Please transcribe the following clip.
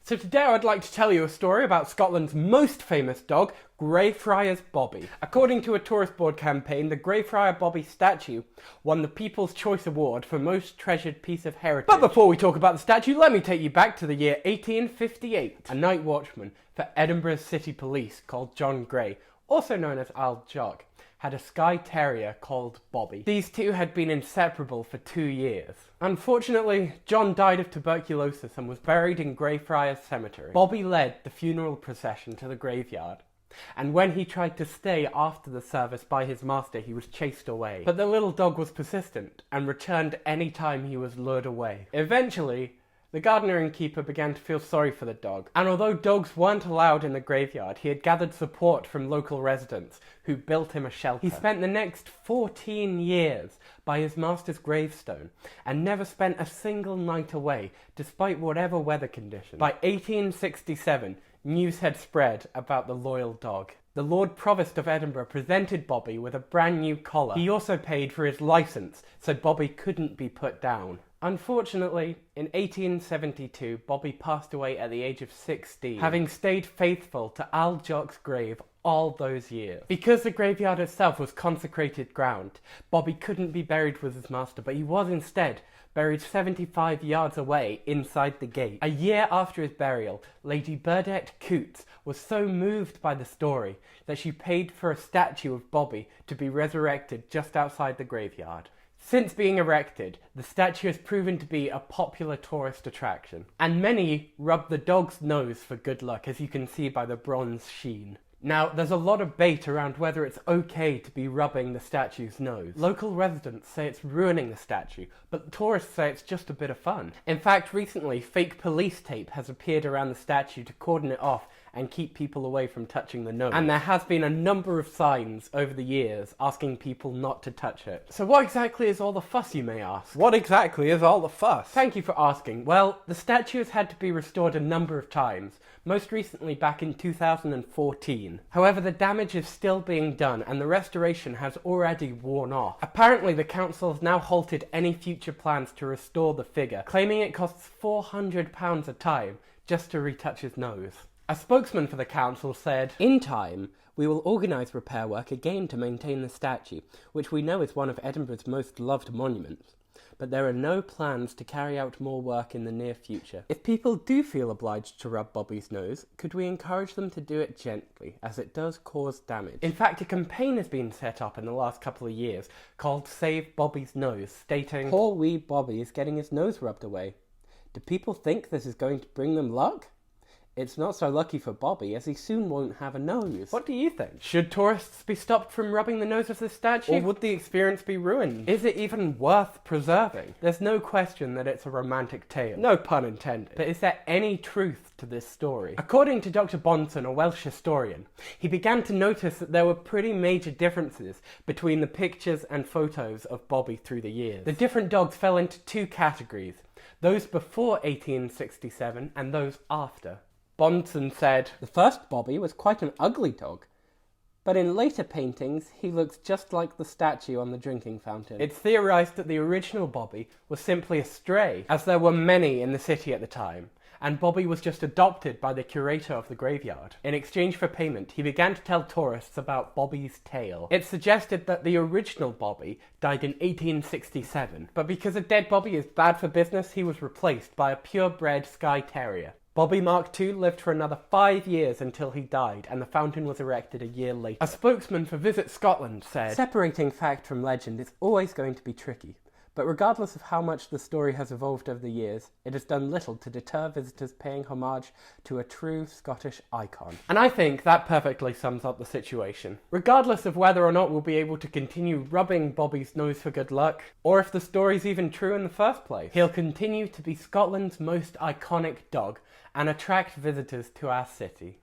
So today I'd like to tell you a story about Scotland's most famous dog, Greyfriars Bobby. According to a tourist board campaign, the Greyfriars Bobby statue won the People's Choice Award for Most Treasured Piece of Heritage. But before we talk about the statue, let me take you back to the year 1858. A night watchman for Edinburgh's City Police called John Gray, also known as Al Jock, had a Skye Terrier called Bobby. These two had been inseparable for 2 years. Unfortunately, John died of tuberculosis and was buried in Greyfriars Cemetery. Bobby led the funeral procession to the graveyard, and when he tried to stay after the service by his master, he was chased away. But the little dog was persistent and returned any time he was lured away. Eventually, the gardener and keeper began to feel sorry for the dog, and although dogs weren't allowed in the graveyard, he had gathered support from local residents who built him a shelter. He spent the next 14 years by his master's gravestone and never spent a single night away, despite whatever weather conditions. By 1867, news had spread about the loyal dog. The Lord Provost of Edinburgh presented Bobby with a brand new collar. He also paid for his licence, so Bobby couldn't be put down. Unfortunately, in 1872, Bobby passed away at the age of 16, having stayed faithful to Al Jock's grave all those years. Because the graveyard itself was consecrated ground, Bobby couldn't be buried with his master, but he was instead buried 75 yards away inside the gate. A year after his burial, Lady Burdett Coutts was so moved by the story that she paid for a statue of Bobby to be resurrected just outside the graveyard. Since being erected, the statue has proven to be a popular tourist attraction, and many rub the dog's nose for good luck, as you can see by the bronze sheen. Now, there's a lot of debate around whether it's okay to be rubbing the statue's nose. Local residents say it's ruining the statue, but tourists say it's just a bit of fun. In fact, recently, fake police tape has appeared around the statue to cordon it off and keep people away from touching the nose. And there has been a number of signs over the years asking people not to touch it. So what exactly is all the fuss, you may ask? What exactly is all the fuss? Thank you for asking. Well, the statue has had to be restored a number of times, most recently back in 2014. However, the damage is still being done and the restoration has already worn off. Apparently, the council has now halted any future plans to restore the figure, claiming it costs £400 a time just to retouch his nose. A spokesman for the council said, "In time, we will organise repair work again to maintain the statue, which we know is one of Edinburgh's most loved monuments. But there are no plans to carry out more work in the near future. If people do feel obliged to rub Bobby's nose, could we encourage them to do it gently, as it does cause damage?" In fact, a campaign has been set up in the last couple of years called Save Bobby's Nose, stating, "Poor wee Bobby is getting his nose rubbed away. Do people think this is going to bring them luck? It's not so lucky for Bobby, as he soon won't have a nose." What do you think? Should tourists be stopped from rubbing the nose of the statue? Or would the experience be ruined? Is it even worth preserving? There's no question that it's a romantic tale. No pun intended. But is there any truth to this story? According to Dr. Bonson, a Welsh historian, he began to notice that there were pretty major differences between the pictures and photos of Bobby through the years. The different dogs fell into two categories: those before 1867 and those after. Bonson said, "The first Bobby was quite an ugly dog, but in later paintings he looks just like the statue on the drinking fountain." It's theorised that the original Bobby was simply a stray, as there were many in the city at the time, and Bobby was just adopted by the curator of the graveyard. In exchange for payment, he began to tell tourists about Bobby's tale. It's suggested that the original Bobby died in 1867, but because a dead Bobby is bad for business, he was replaced by a purebred Skye Terrier. Bobby Mark II lived for another 5 years until he died, and the fountain was erected a year later. A spokesman for Visit Scotland said, "Separating fact from legend is always going to be tricky, but regardless of how much the story has evolved over the years, it has done little to deter visitors paying homage to a true Scottish icon." And I think that perfectly sums up the situation. Regardless of whether or not we'll be able to continue rubbing Bobby's nose for good luck, or if the story's even true in the first place, he'll continue to be Scotland's most iconic dog and attract visitors to our city.